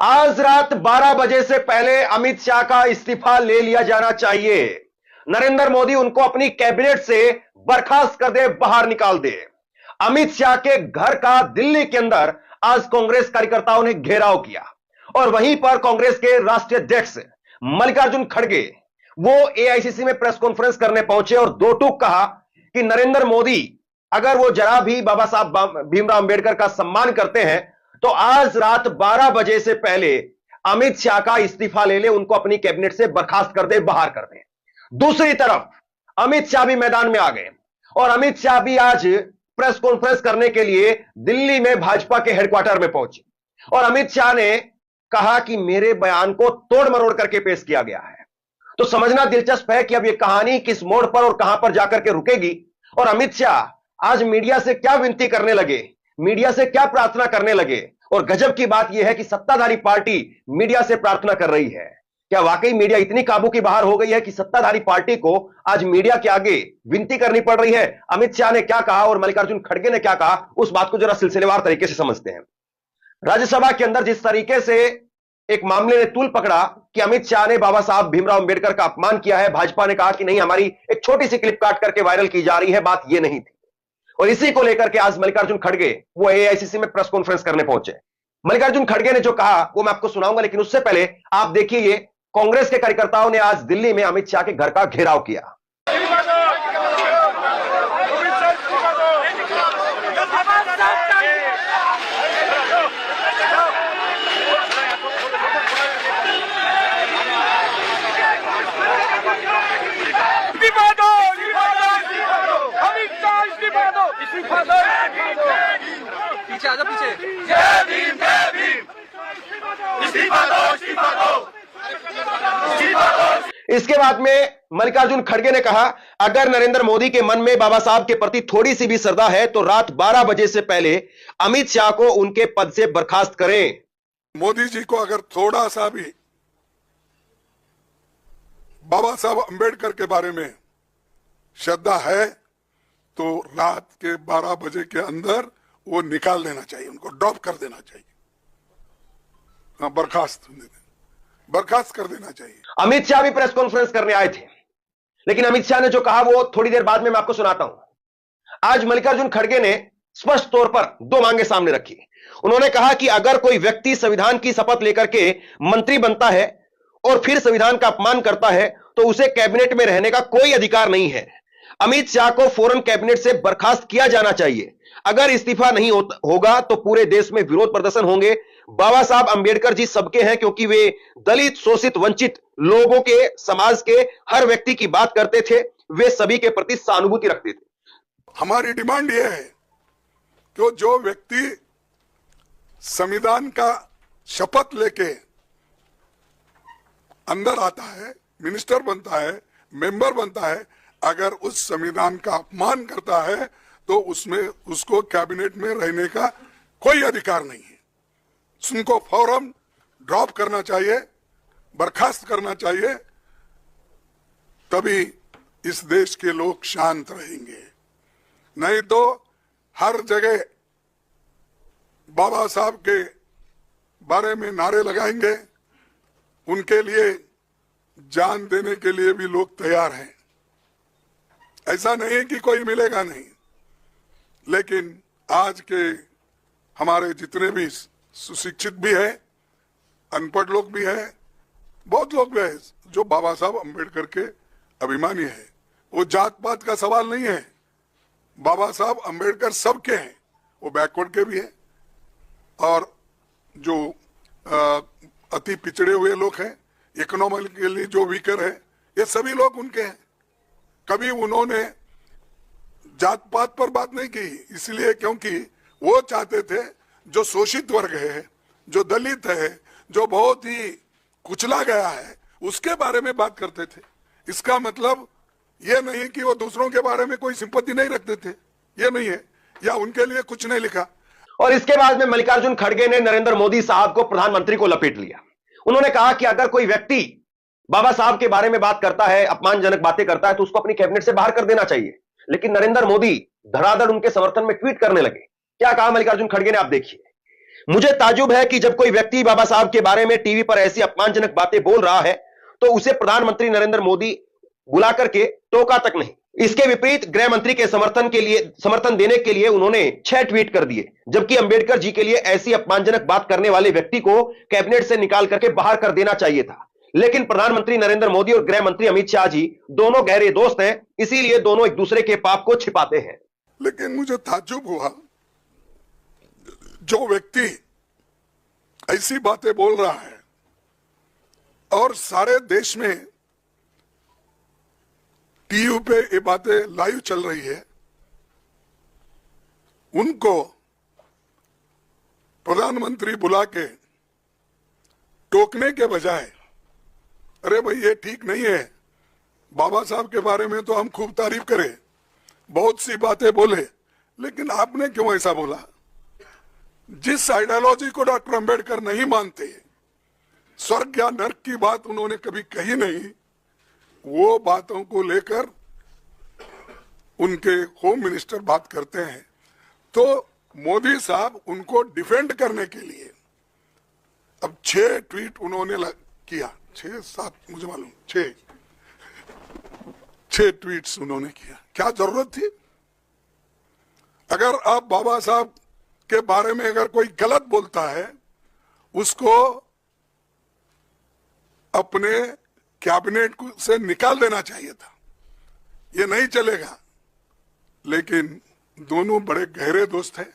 आज रात 12 बजे से पहले अमित शाह का इस्तीफा ले लिया जाना चाहिए। नरेंद्र मोदी उनको अपनी कैबिनेट से बर्खास्त कर दे, बाहर निकाल दे। अमित शाह के घर का दिल्ली के अंदर आज कांग्रेस कार्यकर्ताओं ने घेराव किया और वहीं पर कांग्रेस के राष्ट्रीय अध्यक्ष मल्लिकार्जुन खड़गे वो एआईसीसी में प्रेस कॉन्फ्रेंस करने पहुंचे और दो टूक कहा कि नरेंद्र मोदी अगर वो जरा भी बाबा साहब भीमराव अंबेडकर का सम्मान करते हैं तो आज रात 12 बजे से पहले अमित शाह का इस्तीफा ले ले, उनको अपनी कैबिनेट से बर्खास्त कर दे, बाहर कर दे। दूसरी तरफ अमित शाह भी मैदान में आ गए और अमित शाह भी आज प्रेस कॉन्फ्रेंस करने के लिए दिल्ली में भाजपा के हेडक्वार्टर में पहुंचे और अमित शाह ने कहा कि मेरे बयान को तोड़ मरोड़ करके पेश किया गया है। तो समझना दिलचस्प है कि अब यह कहानी किस मोड़ पर और कहां पर जाकर के रुकेगी और अमित शाह आज मीडिया से क्या विनती करने लगे, मीडिया से क्या प्रार्थना करने लगे। और गजब की बात यह है कि सत्ताधारी पार्टी मीडिया से प्रार्थना कर रही है। क्या वाकई मीडिया इतनी काबू की बाहर हो गई है कि सत्ताधारी पार्टी को आज मीडिया के आगे विनती करनी पड़ रही है? अमित शाह ने क्या कहा और मल्लिकार्जुन खड़गे ने क्या कहा, उस बात को जरा सिलसिलेवार तरीके से समझते हैं। राज्यसभा के अंदर जिस तरीके से एक मामले ने तूल पकड़ा कि अमित शाह ने बाबा साहब भीमराव अंबेडकर का अपमान किया है, भाजपा ने कहा कि नहीं, हमारी एक छोटी सी क्लिप काट करके वायरल की जा रही है, बात यह नहीं थी। और इसी को लेकर के आज मल्लिकार्जुन खड़गे वो एआईसीसी में प्रेस कॉन्फ्रेंस करने पहुंचे। मल्लिकार्जुन खड़गे ने जो कहा वो मैं आपको सुनाऊंगा, लेकिन उससे पहले आप देखिए ये कांग्रेस के कार्यकर्ताओं ने आज दिल्ली में अमित शाह के घर का घेराव किया। पीछे आजा, पीछे। जय भीम, जय भीम। इस्तीफा दो, इस्तीफा दो, इस्तीफा दो। इसके बाद में मल्लिकार्जुन खड़गे ने कहा, अगर नरेंद्र मोदी के मन में बाबा साहब के प्रति थोड़ी सी भी श्रद्धा है तो रात 12 बजे से पहले अमित शाह को उनके पद से बर्खास्त करें। मोदी जी को अगर थोड़ा सा भी बाबा साहब अंबेडकर के बारे में श्रद्धा है तो रात के 12 बजे के अंदर वो निकाल देना चाहिए, उनको ड्रॉप कर देना चाहिए, बर्खास्त कर देना चाहिए। अमित शाह भी प्रेस कॉन्फ्रेंस करने आए थे, लेकिन अमित शाह ने जो कहा वो थोड़ी देर बाद में मैं आपको सुनाता हूं। आज मल्लिकार्जुन खड़गे ने स्पष्ट तौर पर दो मांगे सामने रखी। उन्होंने कहा कि अगर कोई व्यक्ति संविधान की शपथ लेकर के मंत्री बनता है और फिर संविधान का अपमान करता है तो उसे कैबिनेट में रहने का कोई अधिकार नहीं है। अमित शाह को फौरन कैबिनेट से बर्खास्त किया जाना चाहिए। अगर इस्तीफा नहीं होगा तो पूरे देश में विरोध प्रदर्शन होंगे। बाबा साहब अंबेडकर जी सबके हैं क्योंकि वे दलित, शोषित, वंचित लोगों के, समाज के हर व्यक्ति की बात करते थे। वे सभी के प्रति सहानुभूति रखते थे। हमारी डिमांड यह है कि जो व्यक्ति संविधान का शपथ लेके अंदर आता है, मिनिस्टर बनता है, मेंबर बनता है, अगर उस संविधान का अपमान करता है तो उसमें उसको कैबिनेट में रहने का कोई अधिकार नहीं है। उनको फौरन ड्रॉप करना चाहिए, बर्खास्त करना चाहिए, तभी इस देश के लोग शांत रहेंगे। नहीं तो हर जगह बाबा साहब के बारे में नारे लगाएंगे, उनके लिए जान देने के लिए भी लोग तैयार हैं। ऐसा नहीं है कि कोई मिलेगा नहीं, लेकिन आज के हमारे जितने भी सुशिक्षित भी है, अनपढ़ लोग भी है, बहुत लोग भी है जो बाबा साहब अंबेडकर के अभिमानी है। वो जात पात का सवाल नहीं है, बाबा साहब अंबेडकर सबके हैं, वो बैकवर्ड के भी है और जो अति पिछड़े हुए लोग हैं, इकोनॉमिकली जो वीकर है, ये सभी लोग उनके हैं। कभी उन्होंने जात पात पर बात नहीं की, इसलिए क्योंकि वो चाहते थे जो शोषित वर्ग है, जो दलित है, जो बहुत ही कुचला गया है, उसके बारे में बात करते थे। इसका मतलब ये नहीं कि वो दूसरों के बारे में कोई सिंपैथी नहीं रखते थे, ये नहीं है, या उनके लिए कुछ नहीं लिखा। और इसके बाद में मल्लिकार्जुन खड़गे ने नरेंद्र मोदी साहब को, प्रधानमंत्री को लपेट लिया। उन्होंने कहा कि अगर कोई व्यक्ति बाबा साहब के बारे में बात करता है, अपमानजनक बातें करता है, तो उसको अपनी कैबिनेट से बाहर कर देना चाहिए। लेकिन नरेंद्र मोदी धड़ाधड़ उनके समर्थन में ट्वीट करने लगे। क्या कहा मल्लिकार्जुन खड़गे ने, आप देखिए। मुझे ताजुब है कि जब कोई व्यक्ति बाबा साहब के बारे में टीवी पर ऐसी अपमानजनक बातें बोल रहा है तो उसे प्रधानमंत्री नरेंद्र मोदी बुला करके टोका तक नहीं। इसके विपरीत गृह मंत्री के समर्थन देने के लिए उन्होंने 6 ट्वीट कर दिए, जबकि अंबेडकर जी के लिए ऐसी अपमानजनक बात करने वाले व्यक्ति को कैबिनेट से निकाल करके बाहर कर देना चाहिए था। लेकिन प्रधानमंत्री नरेंद्र मोदी और गृह मंत्री अमित शाह जी दोनों गहरे दोस्त हैं, इसीलिए दोनों एक दूसरे के पाप को छिपाते हैं। लेकिन मुझे ताज्जुब हुआ, जो व्यक्ति ऐसी बातें बोल रहा है और सारे देश में टीवी पे ये बातें लाइव चल रही है, उनको प्रधानमंत्री बुला के टोकने के बजाय, अरे भाई ये ठीक नहीं है, बाबा साहब के बारे में तो हम खूब तारीफ करें, बहुत सी बातें बोले, लेकिन आपने क्यों ऐसा बोला? जिस आइडियोलॉजी को डॉक्टर अंबेडकर नहीं मानते, स्वर्ग या नर्क की बात उन्होंने कभी कही नहीं, वो बातों को लेकर उनके होम मिनिस्टर बात करते हैं, तो मोदी साहब उनको डिफेंड करने के लिए अब 6 ट्वीट उन्होंने किया, 6-7 मुझे मालूम, 6 ट्वीट्स उन्होंने किया। क्या जरूरत थी? अगर आप बाबा साहब के बारे में अगर कोई गलत बोलता है, उसको अपने कैबिनेट से निकाल देना चाहिए था, ये नहीं चलेगा। लेकिन दोनों बड़े गहरे दोस्त हैं,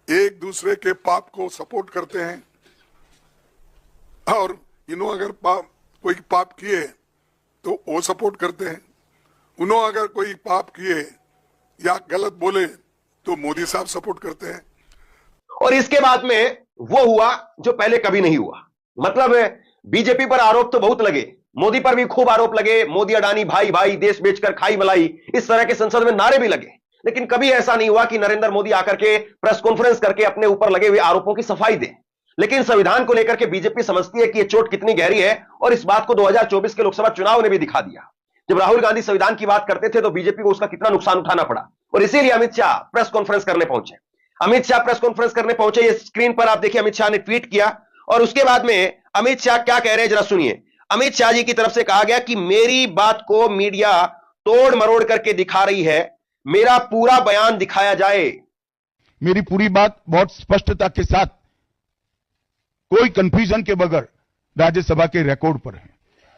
एक दूसरे के पाप को सपोर्ट करते हैं, और इन्हों अगर कोई पाप किए तो वो सपोर्ट करते हैं, उन्हों अगर कोई पाप किए या गलत बोले तो मोदी साहब सपोर्ट करते हैं। और इसके बाद में वो हुआ जो पहले कभी नहीं हुआ। मतलब बीजेपी पर आरोप तो बहुत लगे, मोदी पर भी खूब आरोप लगे, मोदी अडानी भाई भाई, देश बेचकर खाई मलाई, इस तरह के संसद में नारे भी लगे, लेकिन कभी ऐसा नहीं हुआ कि नरेंद्र मोदी आकर के प्रेस कॉन्फ्रेंस करके अपने ऊपर लगे हुए आरोपों की सफाई दे। लेकिन संविधान को लेकर के बीजेपी समझती है कि यह चोट कितनी गहरी है, और इस बात को 2024 के लोकसभा चुनाव ने भी दिखा दिया। जब राहुल गांधी संविधान की बात करते थे तो बीजेपी को उसका कितना नुकसान उठाना पड़ा, और इसीलिए अमित शाह प्रेस कॉन्फ्रेंस करने पहुंचे। अमित शाह प्रेस कॉन्फ्रेंस करने पहुंचे, ये स्क्रीन पर आप देखिए, अमित शाह ने ट्वीट किया, और उसके बाद में अमित शाह क्या कह रहे हैं जरा सुनिए। अमित शाह जी की तरफ से कहा गया कि मेरी बात को मीडिया तोड़ मरोड़ करके दिखा रही है, मेरा पूरा बयान दिखाया जाए। मेरी पूरी बात बहुत स्पष्टता के साथ, कोई कंफ्यूजन के बगैर राज्यसभा के रिकॉर्ड पर है।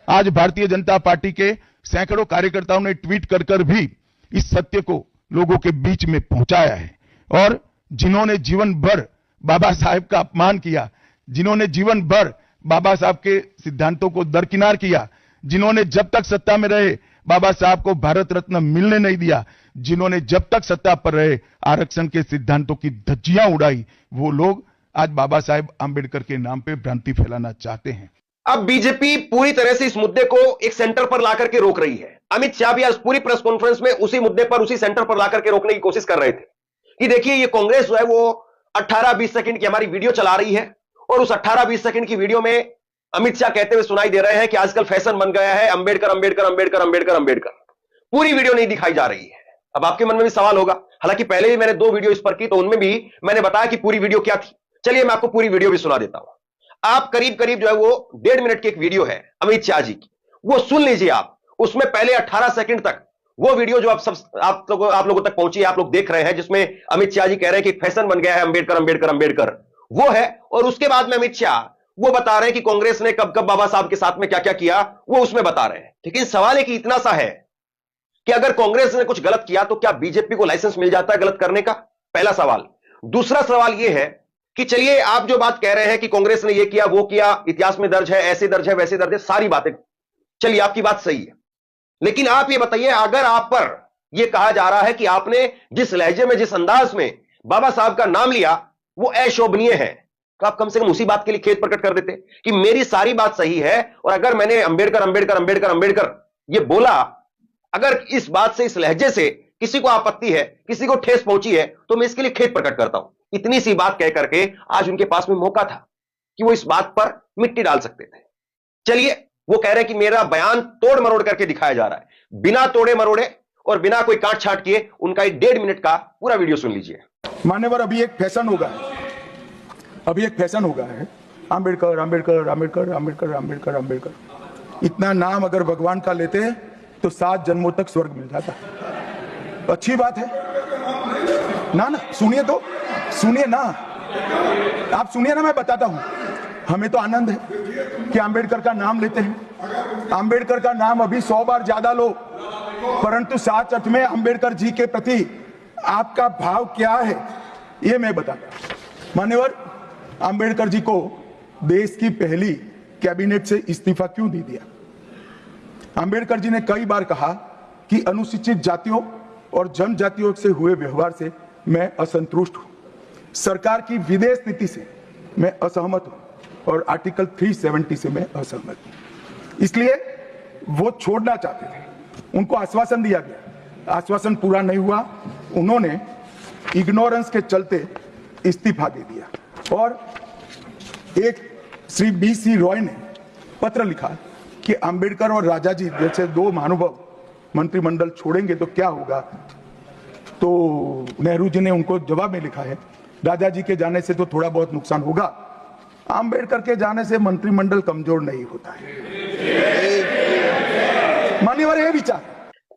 आज भारतीय जनता पार्टी के सैकड़ों कार्यकर्ताओं ने ट्वीट कर कर भी इस सत्य को लोगों के बीच में पहुंचाया है, और जिन्होंने जीवन भर बाबा साहब का अपमान किया, जिन्होंने जीवन भर बाबा साहब के सिद्धांतों को दरकिनार किया, जिन्होंने जब तक सत्ता में रहे बाबा साहब को भारत रत्न मिलने नहीं दिया, जिन्होंने जब तक सत्ता पर रहे आरक्षण के सिद्धांतों की धज्जियां उड़ाई, वो लोग आज बाबा साहेब आंबेडकर के नाम पे भ्रांति फैलाना चाहते हैं। अब बीजेपी पूरी तरह से इस मुद्दे को एक सेंटर पर लाकर के रोक रही है। अमित शाह भी आज पूरी प्रेस कॉन्फ्रेंस में उसी मुद्दे पर, उसी सेंटर पर लाकर के रोकने की कोशिश कर रहे थे कि देखिए ये कांग्रेस जो है वो 18-20 सेकंड की हमारी वीडियो चला रही है, और उस 18-20 सेकंड की वीडियो में अमित शाह कहते हुए सुनाई दे रहे हैं कि आजकल फैशन बन गया है अंबेडकर अंबेडकर अंबेडकर अंबेडकर अंबेडकर। पूरी वीडियो नहीं दिखाई जा रही है। अब आपके मन में भी सवाल होगा, हालांकि पहले भी मैंने 2 वीडियो इस पर की, तो उनमें भी मैंने बताया कि पूरी वीडियो क्या थी। चलिए मैं आपको पूरी वीडियो भी सुना देता हूं। आप करीब करीब जो है वो 1.5 मिनट की एक वीडियो है अमित शाह जी की, वो सुन लीजिए आप। उसमें पहले 18 सेकंड तक वो वीडियो जो आप लोगों तक पहुंची है, आप लोग देख रहे हैं, जिसमें अमित शाह जी कह रहे हैं कि फैशन बन गया है अंबेडकर अंबेडकर अंबेडकर, वो है। और उसके बाद में अमित शाह वो बता रहे हैं कि कांग्रेस ने कब कब बाबा साहब के साथ में क्या क्या किया, वो उसमें बता रहे हैं। लेकिन सवाल है कि इतना सा है कि अगर कांग्रेस ने कुछ गलत किया तो क्या बीजेपी को लाइसेंस मिल जाता है गलत करने का? पहला सवाल। दूसरा सवाल यह है कि चलिए आप जो बात कह रहे हैं कि कांग्रेस ने ये किया वो किया, इतिहास में दर्ज है, ऐसे दर्ज है वैसे दर्ज है, सारी बातें चलिए आपकी बात सही है, लेकिन आप ये बताइए, अगर आप पर यह कहा जा रहा है कि आपने जिस लहजे में, जिस अंदाज में बाबा साहब का नाम लिया वो अशोभनीय है, तो आप कम से कम उसी बात के लिए खेद प्रकट कर देते कि मेरी सारी बात सही है, और अगर मैंने अंबेडकर अंबेडकर अंबेडकर अंबेडकर ये बोला, अगर इस बात से, इस लहजे से किसी को आपत्ति है, किसी को ठेस पहुंची है, तो मैं इसके लिए खेद प्रकट करता हूं। इतनी सी बात कह करके आज उनके पास में मौका था कि वो इस बात पर मिट्टी डाल सकते थे। चलिए वो कह रहे हैं कि मेरा बयान तोड़ मरोड़ करके दिखाया जा रहा है, बिना तोड़े मरोड़े और बिना कोई काट छाट किए उनका 1.5 मिनट का पूरा वीडियो सुन लीजिए। मान्यवर, अभी एक फैशन होगा अभी एक फैशन हो गया है, आम्बेडकर आम्बेडकर आम्बेडकर आम्बेडकर आम्बेडकर आम्बेडकर। इतना नाम अगर भगवान का लेते हैं तो 7 जन्मों तक स्वर्ग मिल जाता। अच्छी बात है ना? ना सुनिए तो, सुनिए ना, आप सुनिए ना, मैं बताता हूं। हमें तो आनंद है कि आम्बेडकर का नाम लेते हैं। आम्बेडकर का नाम अभी 100 बार ज्यादा लो, परंतु साथ साथ में आम्बेडकर जी के प्रति आपका भाव क्या है ये मैं बताता। मान्यवर, आम्बेडकर जी को देश की पहली कैबिनेट से इस्तीफा क्यों दे दिया? आम्बेडकर जी ने कई बार कहा कि अनुसूचित जातियों और जनजातियों से हुए व्यवहार से मैं असंतुष्ट हूं, सरकार की विदेश नीति से मैं असहमत हूं और आर्टिकल 370 से मैं असहमत हूं। इसलिए वो छोड़ना चाहते थे, उनको आश्वासन दिया गया, आश्वासन पूरा नहीं हुआ, उन्होंने इग्नोरेंस के चलते इस्तीफा दे दिया। और एक श्री BC रॉय ने पत्र लिखा कि अंबेडकर और राजा जी जैसे 2 महानुभाव मंत्रिमंडल छोड़ेंगे तो क्या होगा। तो नेहरू जी ने उनको जवाब में लिखा है, राजा जी के जाने से तो थोड़ा बहुत नुकसान होगा, अंबेडकर के जाने से मंत्रिमंडल कमजोर नहीं होता है। मान्यवर, ये विचार।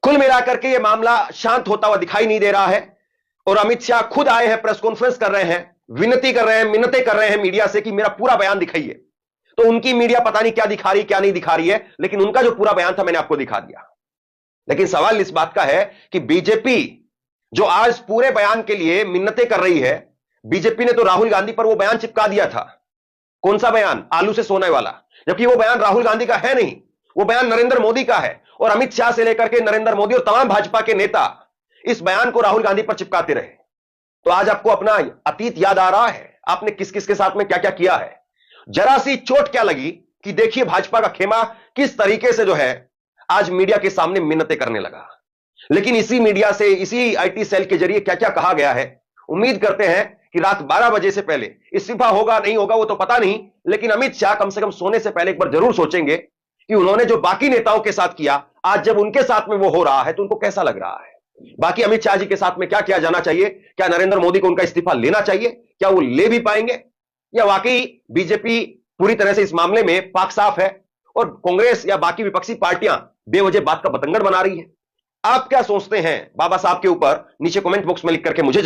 कुल मिलाकर के ये मामला शांत होता हुआ दिखाई नहीं दे रहा है और अमित शाह खुद आए हैं, प्रेस कॉन्फ्रेंस कर रहे हैं, विनती कर रहे हैं, मिन्नतें कर रहे हैं मीडिया से कि मेरा पूरा बयान दिखाइए। तो उनकी मीडिया पता नहीं क्या दिखा रही क्या नहीं दिखा रही है, लेकिन उनका जो पूरा बयान था मैंने आपको दिखा दिया। लेकिन सवाल इस बात का है कि बीजेपी जो आज पूरे बयान के लिए मिन्नतें कर रही है, बीजेपी ने तो राहुल गांधी पर वो बयान चिपका दिया था। कौन सा बयान? आलू से सोने वाला। जबकि वो बयान राहुल गांधी का है नहीं, वो बयान नरेंद्र मोदी का है। और अमित शाह से लेकर के नरेंद्र मोदी और तमाम भाजपा के नेता इस बयान को राहुल गांधी पर चिपकाते रहे। तो आज आपको अपना अतीत याद आ रहा है, आपने किस किस के साथ में क्या क्या किया है। जरा सी चोट क्या लगी कि देखिए भाजपा का खेमा किस तरीके से जो है आज मीडिया के सामने मिन्नतें करने लगा। लेकिन इसी मीडिया से, इसी IT सेल के जरिए क्या क्या कहा गया है। उम्मीद करते हैं कि रात 12 बजे से पहले इस्तीफा होगा नहीं होगा वो तो पता नहीं, लेकिन अमित शाह कम से कम सोने से पहले एक बार जरूर सोचेंगे कि उन्होंने जो बाकी नेताओं के साथ किया, आज जब उनके साथ में वो हो रहा है तो उनको कैसा लग रहा है। बाकी अमित शाह जी के साथ में क्या किया जाना चाहिए? क्या नरेंद्र मोदी को उनका इस्तीफा लेना चाहिए? क्या वो ले भी पाएंगे, या वाकई बीजेपी पूरी तरह से इस मामले में पाक साफ है और कांग्रेस या बाकी विपक्षी पार्टियां बेवजह बात का बतंगड़ बना रही है? आप क्या सोचते हैं बाबा साहब के ऊपर? नीचे कमेंट बॉक्स में लिख करके मुझे